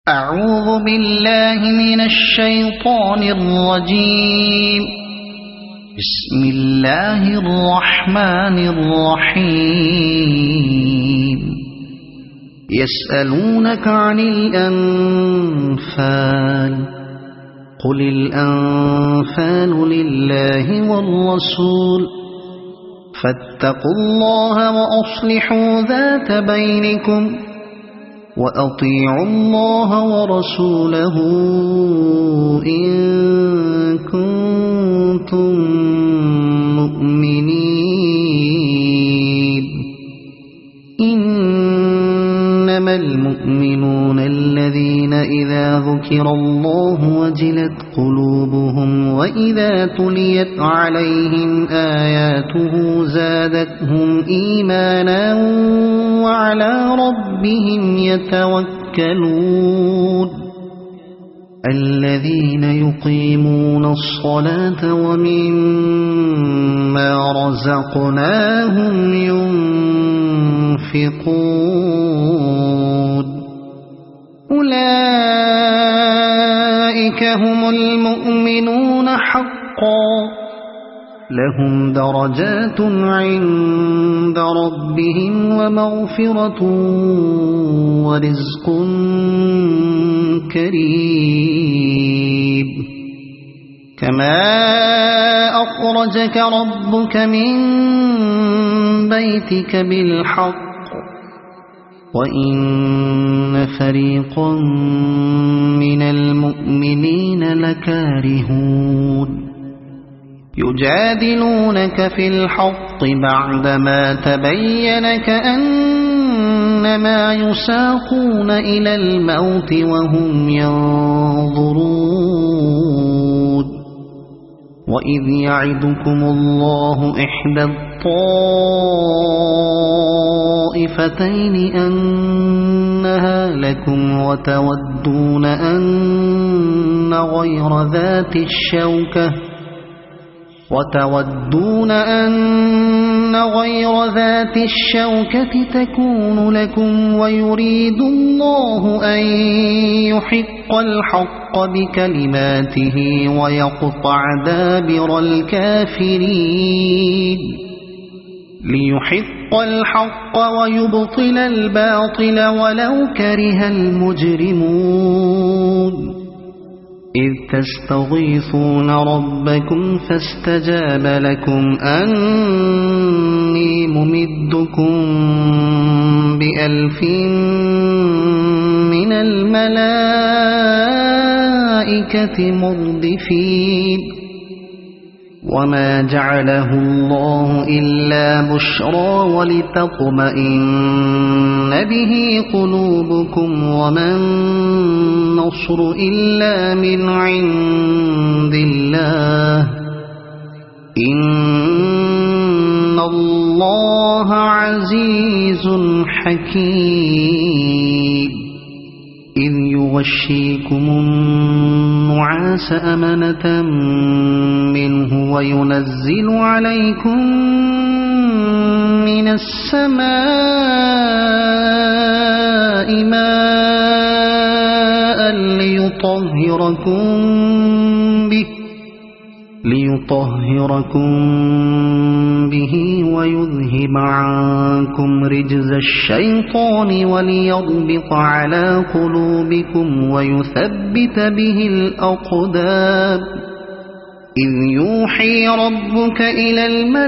أعوذ بالله من الشيطان الرجيم. بسم الله الرحمن الرحيم. يسألونك عن الأنفال قل الأنفال لله والرسول فاتقوا الله وأصلحوا ذات بينكم وأطيعوا الله ورسوله إن كنتم مؤمنين. إنما المؤمنون الذين إذا ذكر الله وجلت قلوبهم وإذا تليت عليهم آياته زادتهم إيمانا وعلى ربهم يتوكلون. الذين يقيمون الصلاة ومما رزقناهم ينفقون. أولئك هم المؤمنون حقا لهم درجات عند ربهم ومغفرة ورزق كريم. كما أخرجك ربك من بيتك بالحق وإن فريقا من المؤمنين لكارهون. يجادلونك في الحق بعدما تبين كأنما يساقون إلى الموت وهم ينظرون. وإذ يعدكم الله إحدى الطائفتين أنها لكم وتودون أن غير ذات الشوكة تكون لكم ويريد الله أن يحق الحق بكلماته ويقطع دابر الكافرين. ليحق الحق ويبطل الباطل ولو كره المجرمون. إذ تستغيثون ربكم فاستجاب لكم أني ممدكم ب1000 من الملائكة مردفين. وما جعله الله إلا بشرى ولتطمئن به قلوبكم وما النصر إلا من عند الله إن الله عزيز حكيم. إذ يغشيكم النعاس أمنة منه وينزل عليكم من السماء ماء ليطهركم به ويذهب عنكم رجز الشيطان وليربط على قلوبكم ويثبت به الأقدام. إذ يوحي ربك إلى الملائكة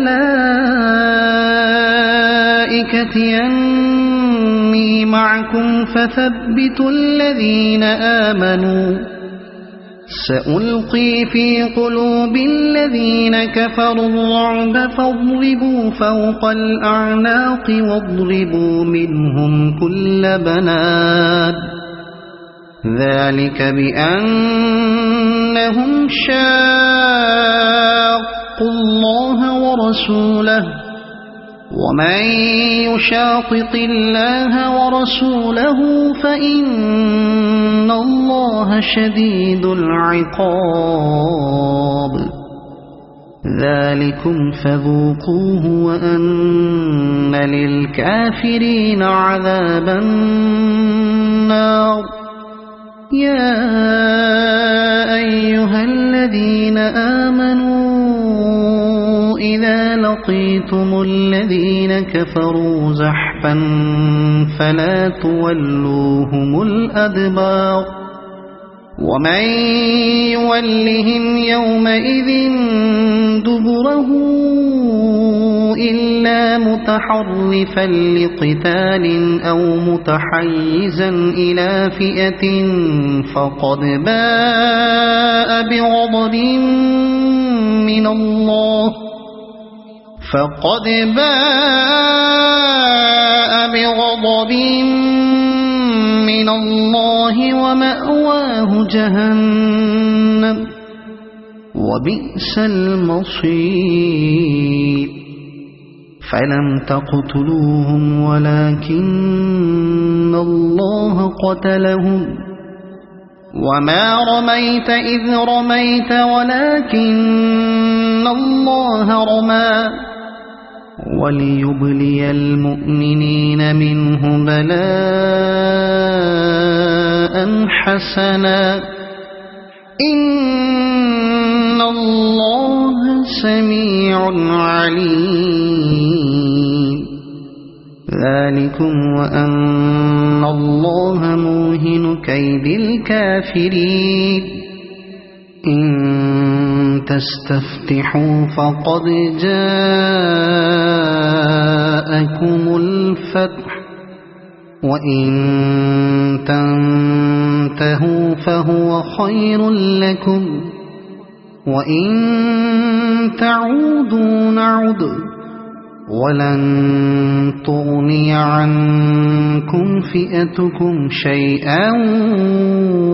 أني معكم فثبتوا الذين آمنوا سألقي في قلوب الذين كفروا الرعب فاضربوا فوق الأعناق واضربوا منهم كل بنان. ذلك بأنهم شاقوا الله ورسوله ومن يشاقق الله ورسوله فإن الله شديد العقاب. ذلكم فذوقوه وأن للكافرين عذاب النار يا أيها الذين آمنوا إذا لقيتم الذين كفروا زحفا فلا تولوهم الأدبار ومن يولهم يومئذ دبره إلا متحرفا لقتال أو متحيزا إلى فئة فقد باء بغضب من الله ومأواه جهنم وبئس المصير فلم تقتلوهم ولكن الله قتلهم وما رميت إذ رميت ولكن الله رمى وليبلي المؤمنين منه بلاء حسنا إن الله سميع عليم ذلكم وأن الله موهن كيد الكافرين إن تستفتحوا فقد جاءكم الفتح وإن تنتهوا فهو خير لكم وإن تعودوا نعد ولن تغني عنكم فئتكم شيئا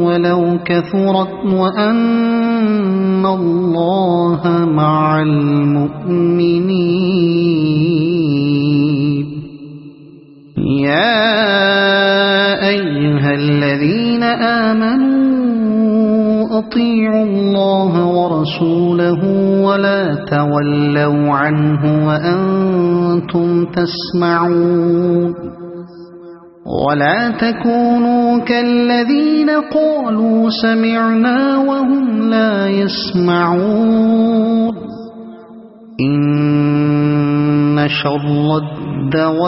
ولو كثرت وأن الله مع المؤمنين يا أيها الذين آمنوا أطيعوا الله ورسوله ولا تولوا عنه وأنتم تسمعون ولا تكونوا كالذين قالوا سمعنا وهم لا يسمعون إن شر الدواب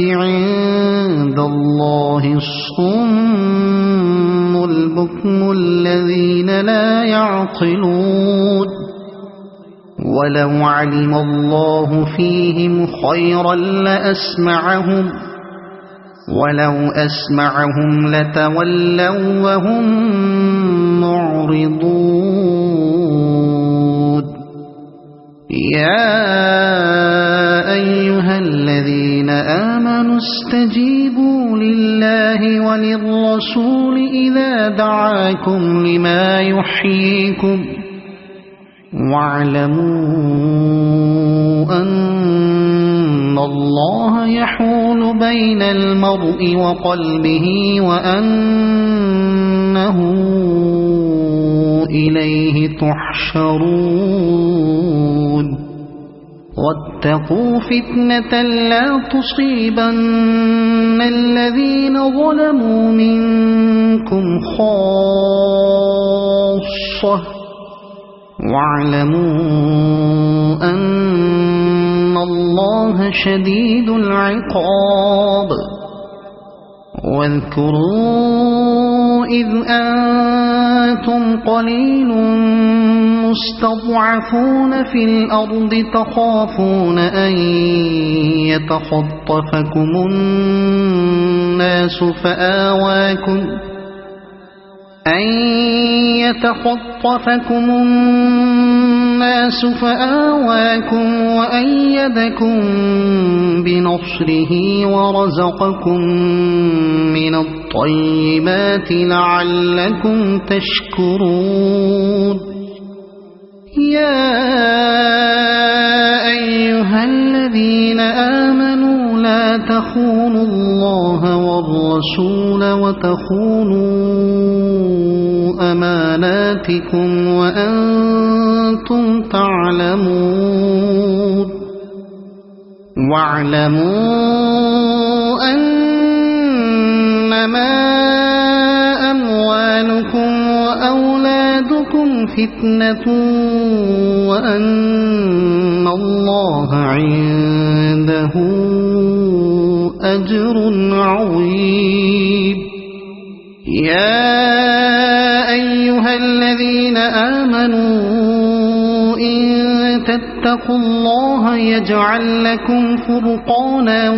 عند الله الصم البكم الذين لا يعقلون ولو علم الله فيهم خيرا لأسمعهم ولو أسمعهم لتولوا وهم معرضون يا أيها الذين آمنوا استجيبوا لله وللرسول إذا دعاكم لما يحييكم واعلموا أن الله يحول بين المرء وقلبه وأنه إليه تحشرون واتقوا فتنة لا تصيبن الذين ظلموا منكم خاصة واعلموا أن الله شديد العقاب واذكروا إذ أنتم قليل مستضعفون في الأرض تخافون أن يتخطفكم الناس فآواكم وأيدكم بنصره ورزقكم من الطيبات لعلكم تشكرون يا أيها الذين آمنوا لا تخونوا الله والرسول وتخونوا أماناتكم وأنتم تعلمون واعلموا أنما فتنة وأن الله عنده أجر عظيم. يا أيها الذين آمنوا إن تتقوا الله يجعل لكم فرقانا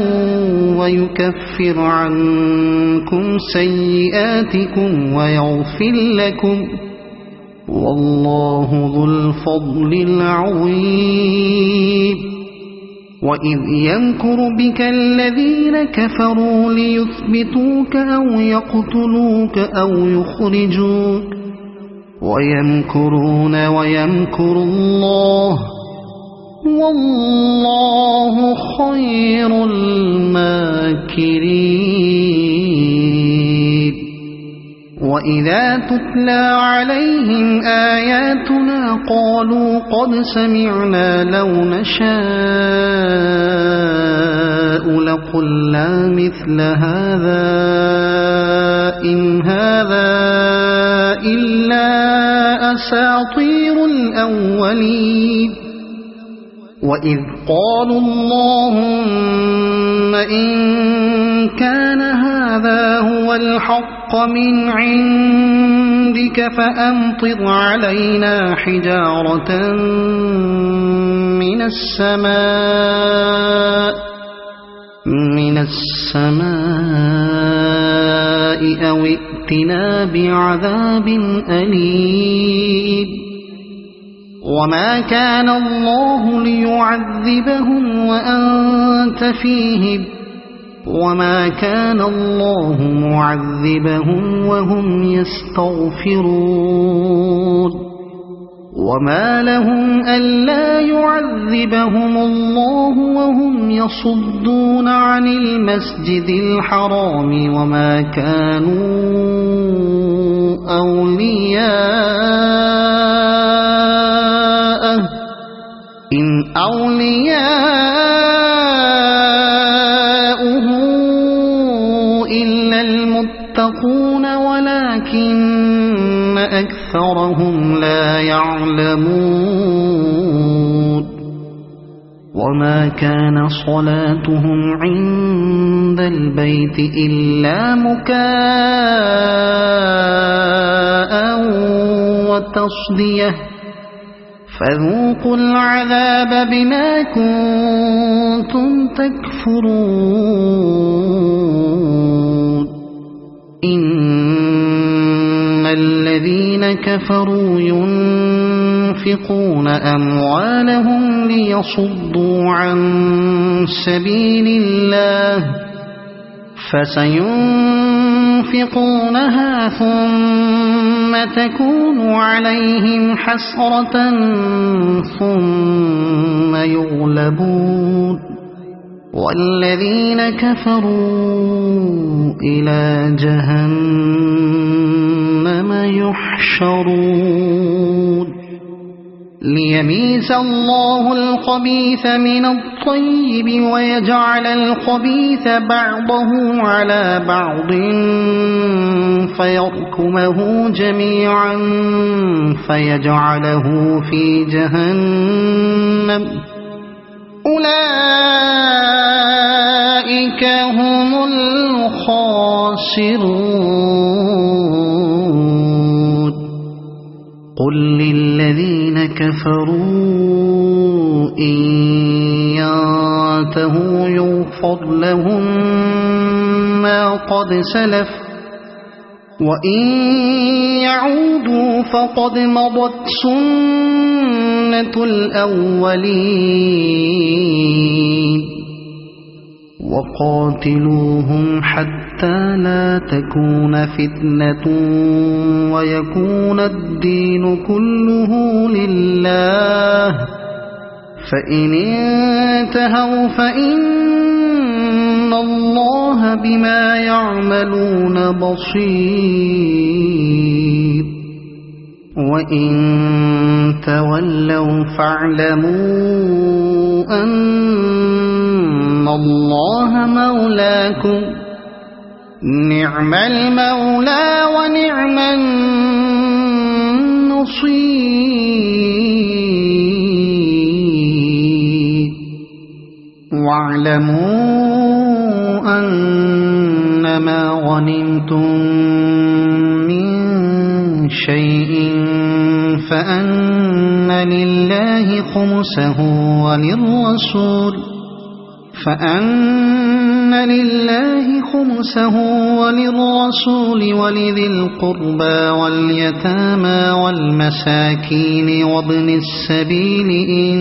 ويكفر عنكم سيئاتكم ويغفر لكم والله ذو الفضل العظيم. وإذ يمكر بك الذين كفروا ليثبتوك أو يقتلوك أو يخرجوك ويمكرون ويمكر الله والله خير الماكرين. وإذا تتلى عليهم آياتنا قالوا قد سمعنا لو نشاء لقلنا مثل هذا إن هذا إلا أساطير الأولين. وإذ قالوا اللهم إن كان هذا هو الحق من عندك فأمطر علينا حجارة من السماء أو ائتنا بعذاب أليم. وما كان الله ليعذبهم وأنت فيهم وما كان الله معذبهم وهم يستغفرون. وما لهم ألا يعذبهم الله وهم يصدون عن المسجد الحرام وما كانوا أولياءه إن أولياؤه إلا المتقون ولكن أكثرهم لا يعلمون. وما كان صلاتهم عند البيت إلا مكاء وتصدية فذوقوا العذاب بما كنتم تكفرون. إن الذين كفروا ينفقون أموالهم ليصدوا عن سبيل الله فسينفقونها ثم تكون عليهم حسرة ثم يغلبون والذين كفروا إلى جهنم يحشرون. ليميز الله الخبيث من الطيب ويجعل الخبيث بعضه على بعض فيركمه جميعا فيجعله في جهنم أولئك هم الخاسرون. قل للذين كفروا إن ينتهوا يغفر لهم ما قد سلف وإن يعودوا فقد مضت سنة الأولين. وقاتلوهم حتى لا تكون فتنة ويكون الدين كله لله فإن انتهوا فإن الله بما يعملون بصير. وإن تولوا فاعلموا أن الله مولاكم نعم المولى ونعم النصير. بصير واعلموا أنما غنمتم من شيء فأن لله خمسه وللرسول ولذي القربى واليتامى والمساكين وابن السبيل إن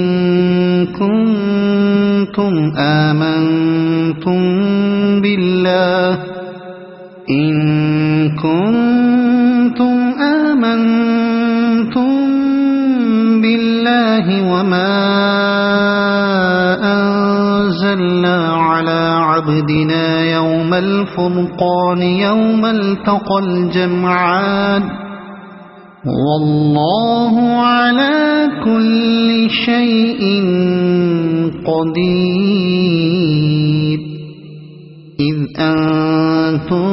كنتم آمنتم بالله وما أنزلنا على عبدنا يوم الفرقان يوم التقى الجمعان والله على كل شيء قدير إذ أنتم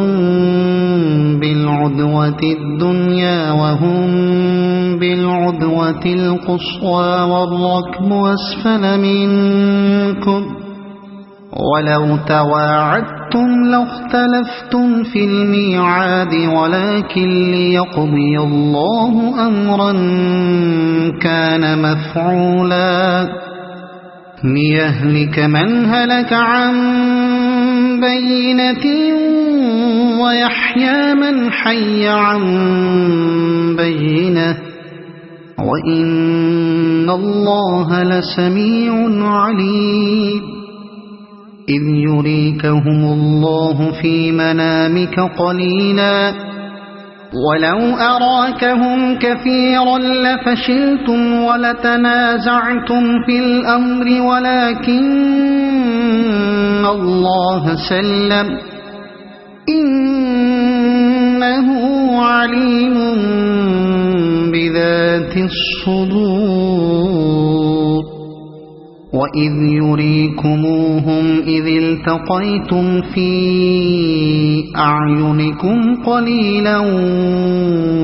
بالعدوة الدنيا وهم بالعدوة القصوى والركب أسفل منكم ولو تواعدتم لاختلفتم في الميعاد ولكن ليقضي الله أمرا كان مفعولا ليهلك من هلك عن بينة ويحيى من حي عن بينة وإن الله لسميع عليم إذ يريكهم الله في منامك قليلا ولو أراكهم كثيرا لفشلتم ولتنازعتم في الأمر ولكن الله سلم إنه عليم بذات الصدور وإذ يريكموهم إذ التقيتم في أعينكم قليلا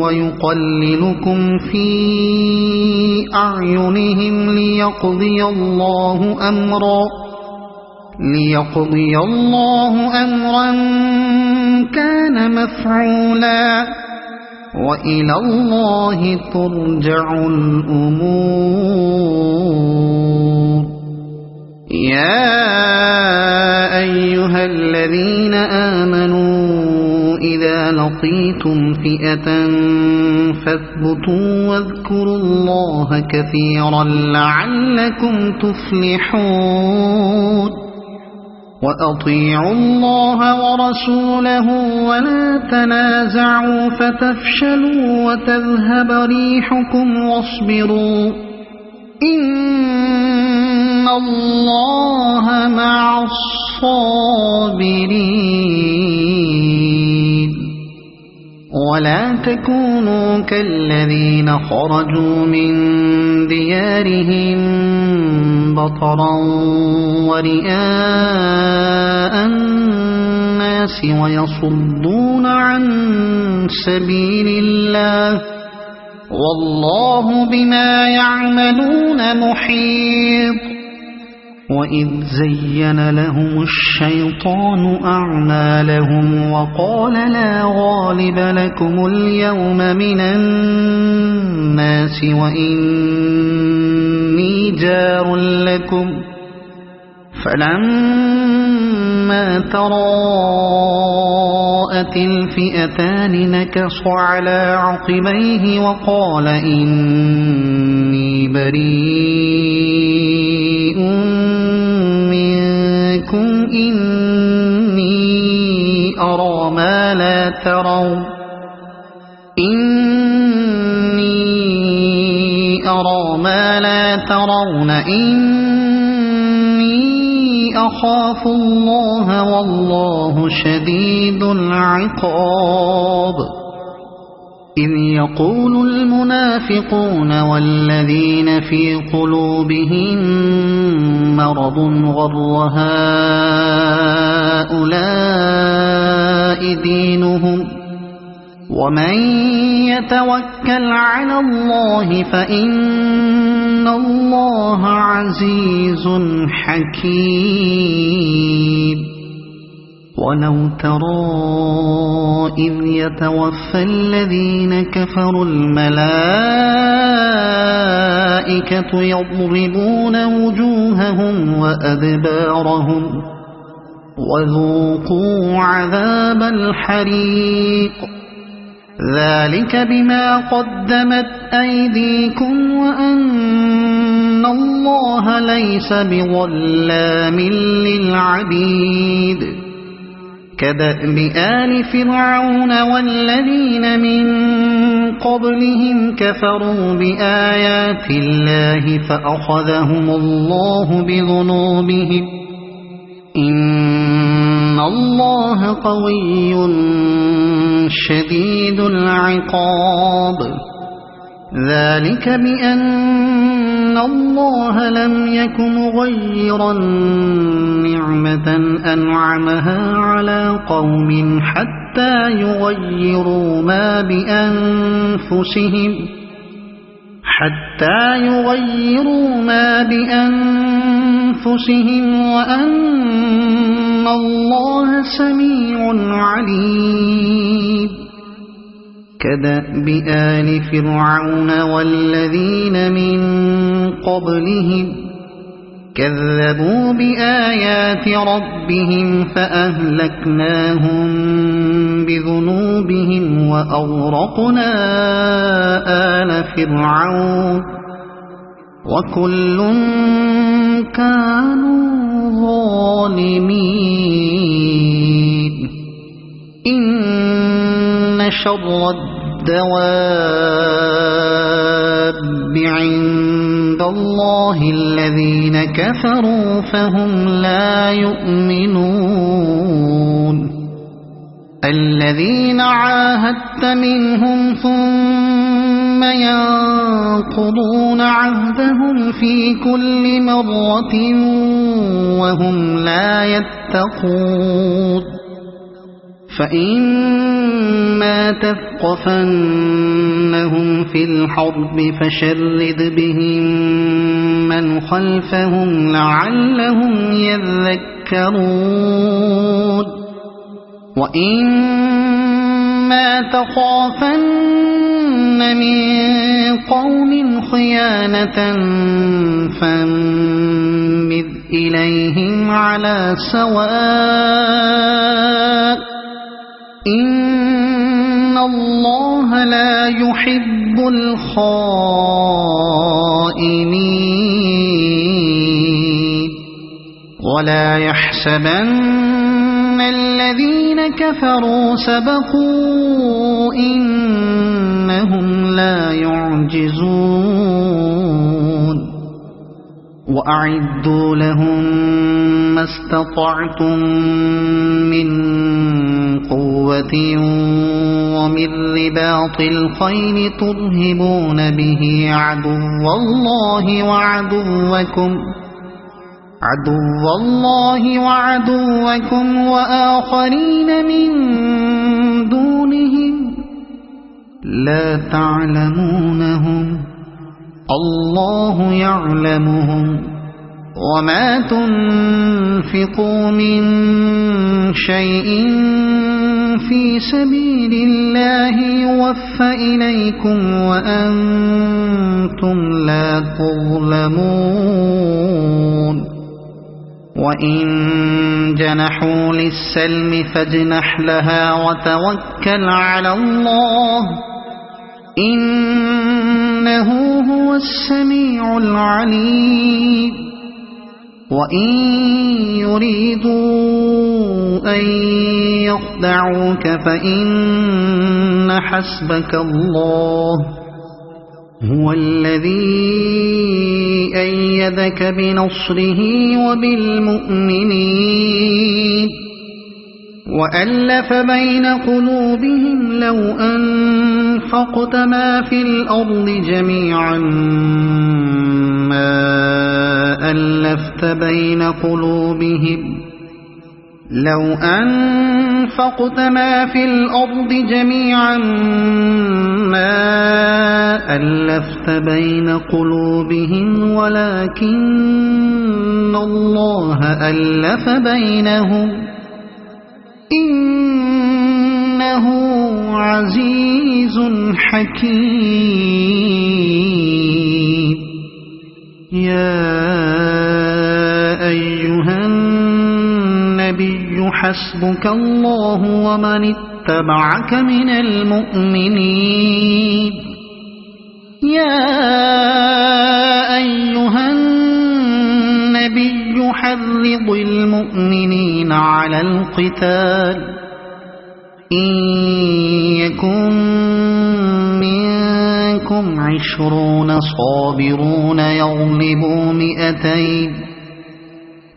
ويقللكم في أعينهم ليقضي الله أمرا كان مفعولا وإلى الله ترجع الأمور يا أيها الذين آمنوا إذا لقيتم فئة فاثبتوا واذكروا الله كثيرا لعلكم تفلحون وأطيعوا الله ورسوله ولا تنازعوا فتفشلوا وتذهب ريحكم واصبروا إن الله مع الصابرين ولا تكونوا كالذين خرجوا من ديارهم بطرا ورئاء الناس ويصدون عن سبيل الله والله بما يعملون محيط وإذ زين لهم الشيطان أعمالهم وقال لا غالب لكم اليوم من الناس وإني جار لكم فلما تراءت الفئتان نكص على عقبيه وقال إني بريء منكم إني أرى ما لا ترون إني أخاف الله والله شديد العقاب إذ يقول المنافقون والذين في قلوبهم مرض غر هؤلاء دينهم ومن يتوكل على الله فإن الله عزيز حكيم ولو ترى إذ يتوفى الذين كفروا الملائكة يضربون وجوههم وأدبارهم وذوقوا عذاب الحريق ذلك بما قدمت أيديكم وأن الله ليس بظلام للعبيد كدأب آل فرعون والذين من قبلهم كفروا بآيات الله فأخذهم الله بذنوبهم إن الله قوي شديد العقاب ذلك بأن الله لم يك مغيرا نعمة أنعمها على قوم حتى يغيروا ما بأنفسهم وأن الله سميع عليم كدأب آل فرعون والذين من قبلهم كذبوا بآيات ربهم فأهلكناهم بذنوبهم وأغرقنا آل فرعون وكل كانوا ظالمين إن شر الدواب عند الله الذين كفروا فهم لا يؤمنون الذين عاهدت منهم ثم ينقضون عهدهم في كل مرة وهم لا يتقون فإما تثقفنهم في الحرب فشرد بهم من خلفهم لعلهم يذكرون وإما تخافن من قوم خيانة فانبذ إليهم على سواء إن الله لا يحب الخائنين ولا يحسبن الذين كفروا سبقوا إنهم لا يعجزون وأعدوا لهم ما استطعتم من قوة ومن رباط الخيل ترهبون به عدو الله وآخرين من دونهم لا تعلمونهم الله يعلمهم وما تنفقوا من شيء في سبيل الله يوفى إليكم وأنتم لا تظلمون وإن جنحوا للسلم فاجنح لها وتوكل على الله إنه هو السميع العليم وإن يريدوا أن يخدعوك فإن حسبك الله هو الذي أيدك بنصره وبالمؤمنين وألف بين قلوبهم لو أنفقت ما في الأرض جميعا ما ألفت بين قلوبهم أنفقت ما في الأرض جميعا ما ألفت بين قلوبهم ولكن الله ألف بينهم إنه عزيز حكيم. يا أيها النبي حسبك الله ومن اتبعك من المؤمنين. يا أيها النبي حرض المؤمنين على القتال إن يكن منكم 20 صابرون يغلبوا 200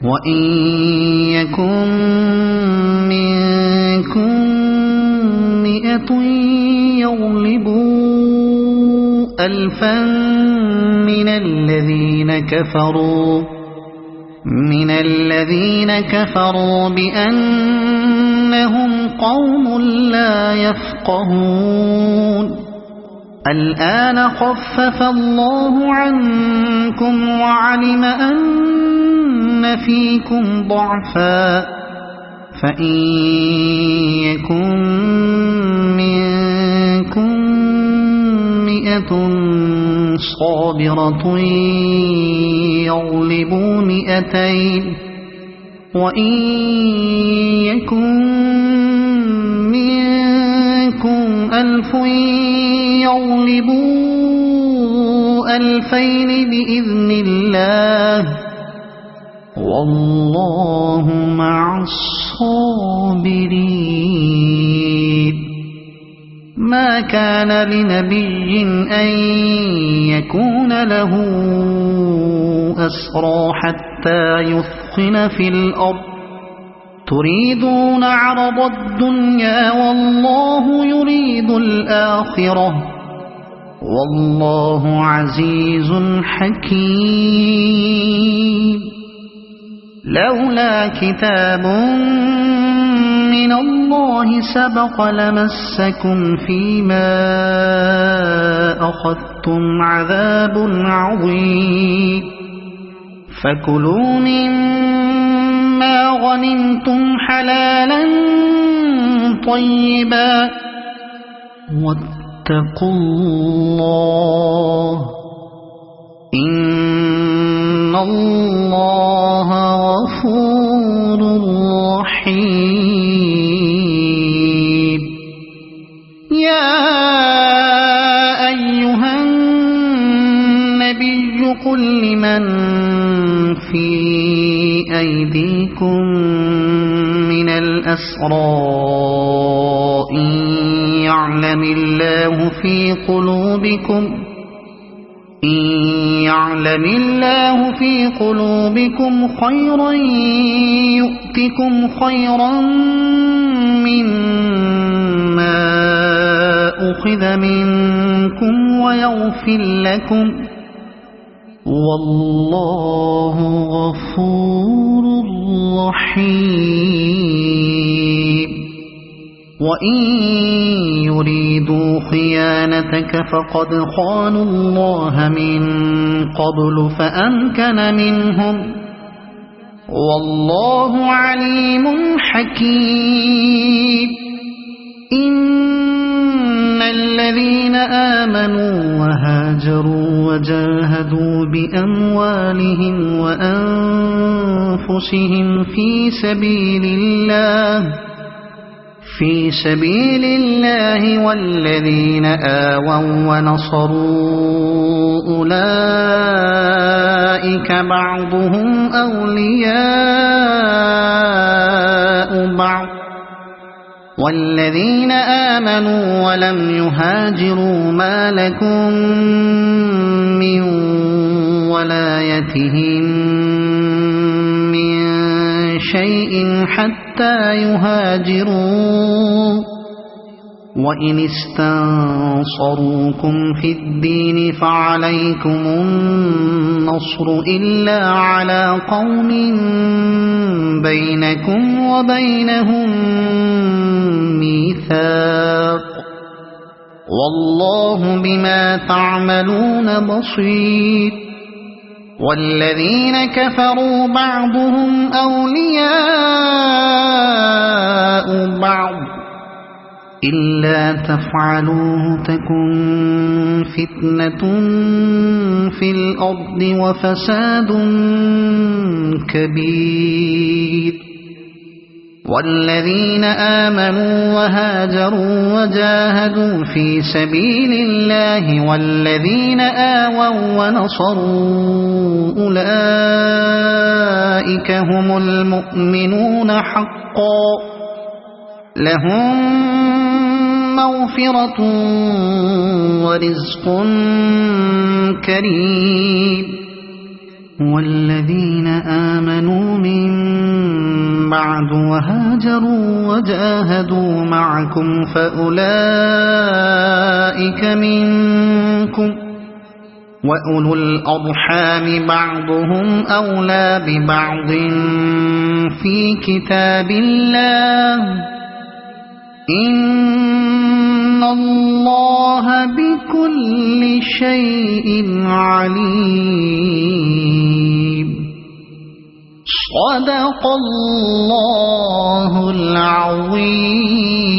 وإن يكن منكم 100 يغلبوا 1000 من الذين كفروا بأنهم قوم لا يفقهون. الآن خفف الله عنكم وعلم أن فيكم ضعفا فإن يكن منكم 100 صابرة يغلبوا 200 وإن يكن منكم 1000 يغلبوا 2000 بإذن الله والله مع الصابرين. ما كان لنبي أن يكون له أسرى حتى يثخن في الأرض تريدون عرض الدنيا والله يريد الآخرة والله عزيز حكيم. لولا كتاب من الله سبق لمسكم فيما أخذتم عذاب عظيم. فكلوا مما غنمتم حلالا طيبا واتقوا الله إن الله غفور رحيم. يا أيها النبي قل لمن في أيديكم من الأسرى إن يعلم الله في قلوبكم خيرا يؤتكم خيرا مما أخذ منكم ويغفر لكم والله غفور رحيم. وإن يريدوا خيانتك فقد خانوا الله من قبل فأمكن منهم والله عليم حكيم. إن الذين آمنوا وهاجروا وجاهدوا بأموالهم وأنفسهم في سبيل الله والذين آووا ونصروا أولئك بعضهم أولياء بعض والذين آمنوا ولم يهاجروا ما لكم من ولايتهم من شيء حتى يهاجروا وإن استنصروكم في الدين فعليكم النصر إلا على قوم بينكم وبينهم ميثاق والله بما تعملون بصير والذين كفروا بعضهم أولياء بعض إلا تفعلوه تكن فتنة في الأرض وفساد كبير والذين آمنوا وهاجروا وجاهدوا في سبيل الله والذين آووا ونصروا أولئك هم المؤمنون حقا لهم مغفرة ورزق كريم والذين آمنوا من بعد وهاجروا وجاهدوا معكم فأولئك منكم وأولو الأرحام بعضهم أولى ببعض في كتاب الله إن الله بكل شيء عليم صدق الله العظيم.